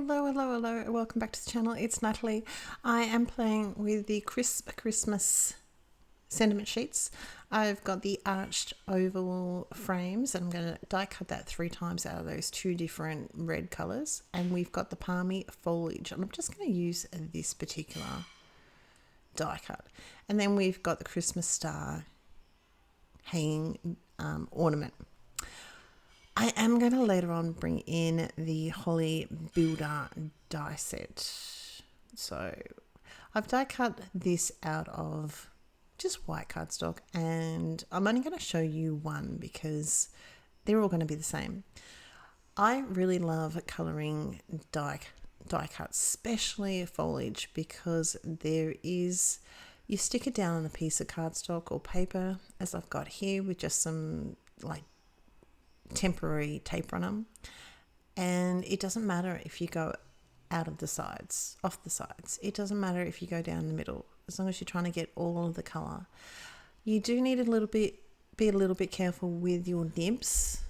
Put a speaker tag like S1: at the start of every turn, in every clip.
S1: Hello. Welcome back to the channel. It's Natalie. I am playing with the Crisp Christmas sentiment sheets. I've got the arched oval frames and I'm going to die cut that 3 times out of those 2 different red colours. And we've got the palmy foliage. And I'm just going to use this particular die cut. And then we've got the Christmas star hanging ornament. I am going to later on bring in the Holly Builder die set. So I've die cut this out of just white cardstock, and I'm only going to show you one because they're all going to be the same. I really love colouring die cuts, especially foliage, because you stick it down on a piece of cardstock or paper, as I've got here, with just some like temporary tape on them, and it doesn't matter if you go out of the sides, off the sides, it doesn't matter if you go down the middle, as long as you're trying to get all of the color. You do need be a little bit careful with your nibs.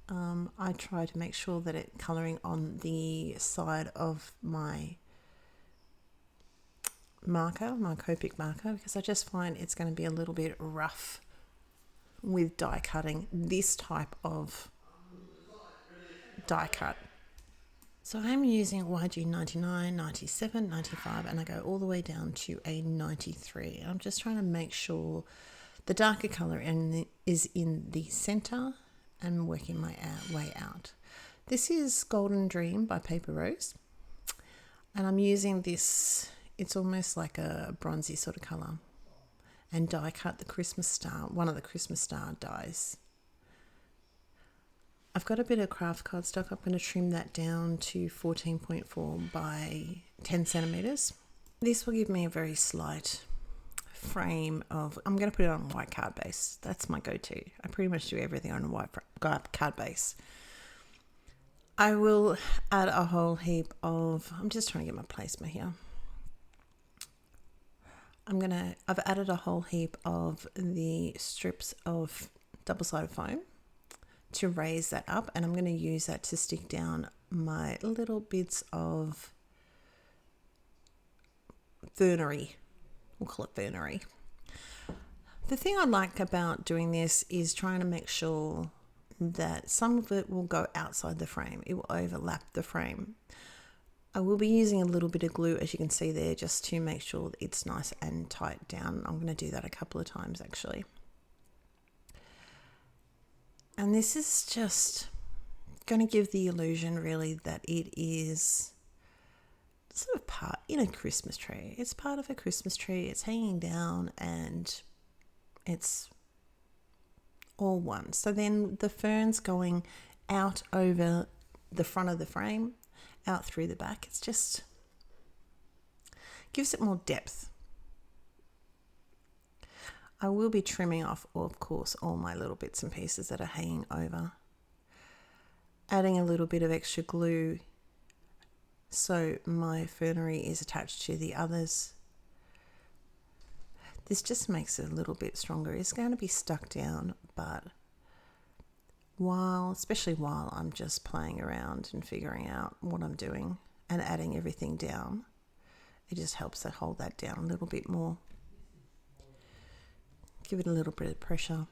S1: I try to make sure that it's coloring on the side of my marker, my Copic marker, because I just find it's going to be a little bit rough with die cutting this type of die cut. So I'm using YG 99, 97, 95, and I go all the way down to a 93. I'm just trying to make sure the darker color is in the center and working my way out. This is Golden Dream by Paperrose, and I'm using this, it's almost like a bronzy sort of color, and die cut the Christmas star, one of the Christmas star dies. I've got a bit of craft cardstock. I'm going to trim that down to 14.4 by 10 centimeters. This will give me a very slight frame of, I'm going to put it on white card base. That's my go-to. I pretty much do everything on a white card base. I will add a whole heap of, I'm just trying to get my placement here. I've added a whole heap of the strips of double-sided foam to raise that up, and I'm going to use that to stick down my little bits of fernery. We'll call it fernery. The thing I like about doing this is trying to make sure that some of it will go outside the frame. It will overlap the frame. I will be using a little bit of glue, as you can see there, just to make sure that it's nice and tight down. I'm going to do that a couple of times actually. And this is just going to give the illusion really that it is sort of part in a Christmas tree. It's part of a Christmas tree. It's hanging down and it's all one. So then the ferns going out over the front of the frame, out through the back, it's just gives it more depth. I will be trimming off, of course, all my little bits and pieces that are hanging over, adding a little bit of extra glue so my fernery is attached to the others. This just makes it a little bit stronger. It's going to be stuck down, but especially while I'm just playing around and figuring out what I'm doing and adding everything down, it just helps to hold that down a little bit more. Give it a little bit of pressure.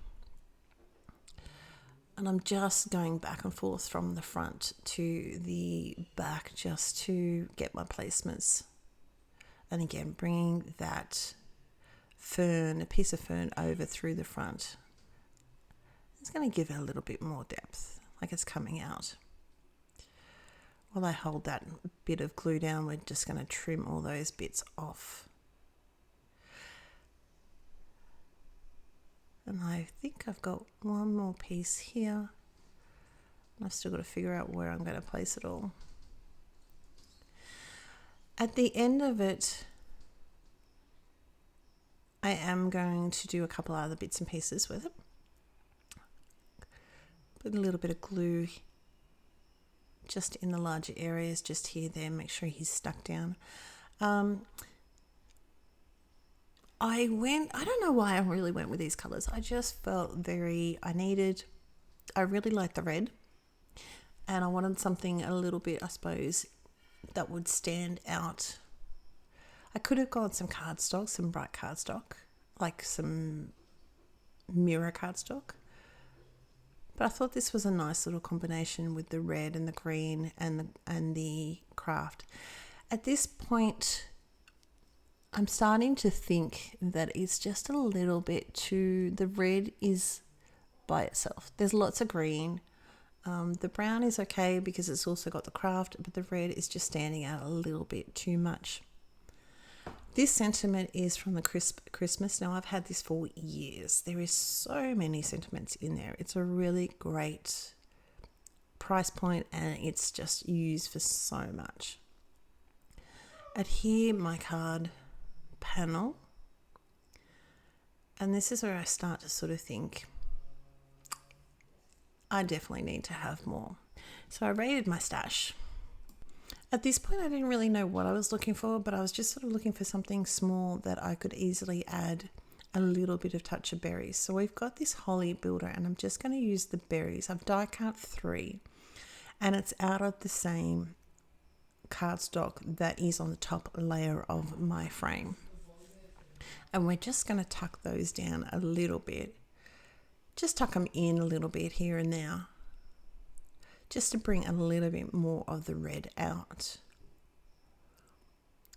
S1: And I'm just going back and forth from the front to the back just to get my placements. And again, bringing that fern, a piece of fern, over through the front. It's going to give it a little bit more depth, like it's coming out. While I hold that bit of glue down, we're just going to trim all those bits off. And I think I've got one more piece here. And I've still got to figure out where I'm going to place it all. At the end of it, I am going to do a couple other bits and pieces with it. Put a little bit of glue just in the larger areas, just here, there, make sure he's stuck down. I don't know why I really went with these colors. I just felt I really liked the red, and I wanted something a little bit, I suppose, that would stand out. I could have gone some cardstock, some bright cardstock, like some mirror cardstock. But I thought this was a nice little combination with the red and the green and the craft. At this point, I'm starting to think that it's just a little bit too, the red is by itself. There's lots of green. The brown is okay because it's also got the craft, but the red is just standing out a little bit too much. This sentiment is from the Crisp Christmas. Now, I've had this for years. There is so many sentiments in there. It's a really great price point and it's just used for so much. Adhere my card panel. And this is where I start to sort of think, I definitely need to have more. So I raided my stash. At this point, I didn't really know what I was looking for, but I was just sort of looking for something small that I could easily add a little bit of touch of berries. So we've got this holly builder and I'm just going to use the berries. I've die cut 3 and it's out of the same cardstock that is on the top layer of my frame. And we're just going to tuck those down a little bit. Just tuck them in a little bit here and there, just to bring a little bit more of the red out.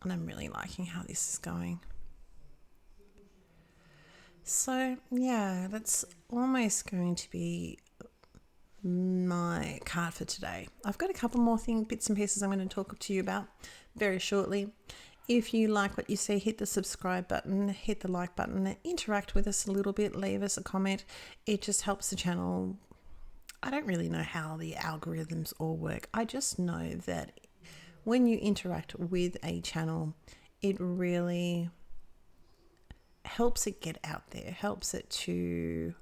S1: And I'm really liking how this is going. So yeah, that's almost going to be my card for today. I've got a couple more bits and pieces I'm going to talk to you about very shortly. If you like what you see, hit the subscribe button, hit the like button, interact with us a little bit, leave us a comment. It just helps the channel. I don't really know how the algorithms all work. I just know that when you interact with a channel, it really helps it get out there, helps it to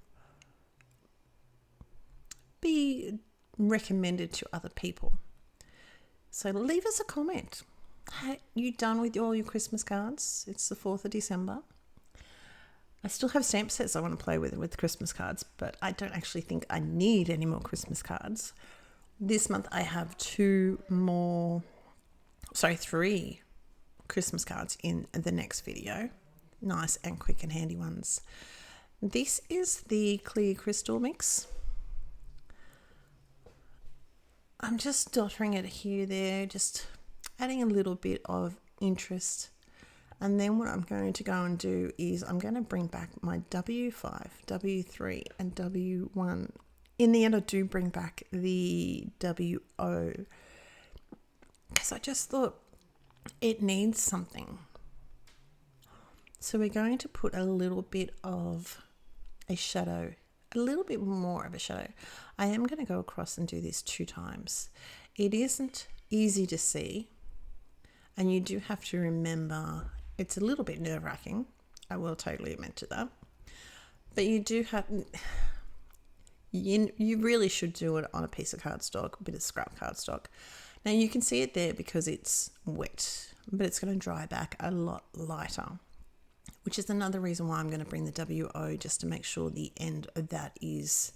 S1: be recommended to other people. So leave us a comment. Are you done with all your Christmas cards? It's the 4th of December. I still have stamp sets I want to play with Christmas cards, but I don't actually think I need any more Christmas cards. This month I have 3 Christmas cards in the next video. Nice and quick and handy ones. This is the clear crystal mix. I'm just dottering it here, there, just adding a little bit of interest. And then what I'm going to go and do is I'm going to bring back my W5, W3 and W1. In the end, I do bring back the WO because I just thought it needs something. So we're going to put a little bit of a shadow, a little bit more of a shadow. I am going to go across and do this 2 times. It isn't easy to see. And you do have to remember, it's a little bit nerve-wracking. I will totally admit to that. But you do have, you really should do it on a piece of cardstock, a bit of scrap cardstock. Now you can see it there because it's wet, but it's going to dry back a lot lighter, which is another reason why I'm going to bring the WO, just to make sure the end of that is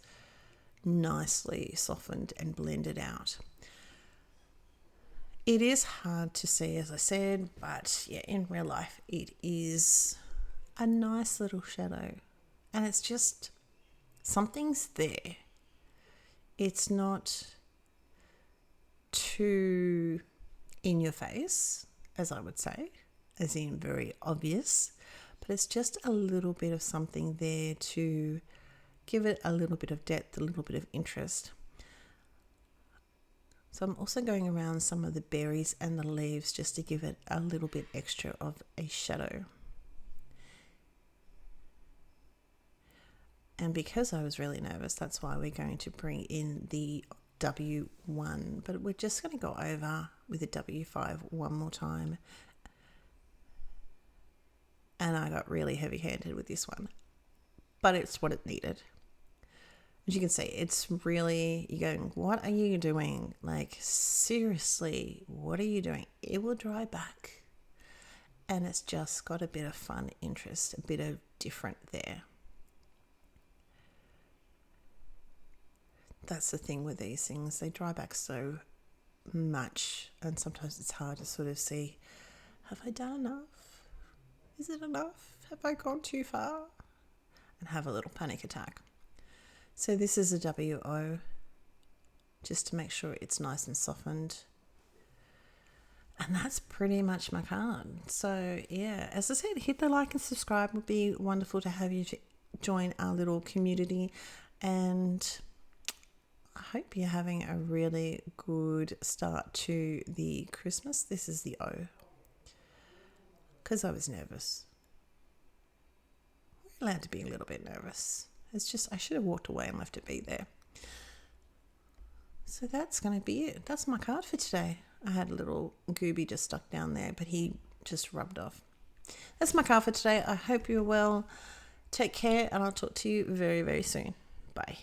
S1: nicely softened and blended out. It is hard to see, as I said, but yeah, in real life, it is a nice little shadow. And it's just, something's there. It's not too in your face, as I would say, as in very obvious, but it's just a little bit of something there to give it a little bit of depth, a little bit of interest. So I'm also going around some of the berries and the leaves just to give it a little bit extra of a shadow. And because I was really nervous, that's why we're going to bring in the W1, but we're just going to go over with the W5 one more time. And I got really heavy-handed with this one, but it's what it needed. As you can see, it's really, you're going, what are you doing? Like, seriously, what are you doing? It will dry back. And it's just got a bit of fun, interest, a bit of different there. That's the thing with these things. They dry back so much, and sometimes it's hard to sort of see, have I done enough? Is it enough? Have I gone too far? And have a little panic attack. So this is a WO, just to make sure it's nice and softened. And that's pretty much my card. So yeah, as I said, hit the like and subscribe. It would be wonderful to have you join our little community. And I hope you're having a really good start to the Christmas. This is the O, because I was nervous. We're allowed to be a little bit nervous. It's just, I should have walked away and left it be there. So that's going to be it. That's my card for today. I had a little gooby just stuck down there, but he just rubbed off. That's my card for today. I hope you're well. Take care, and I'll talk to you very, very soon. Bye.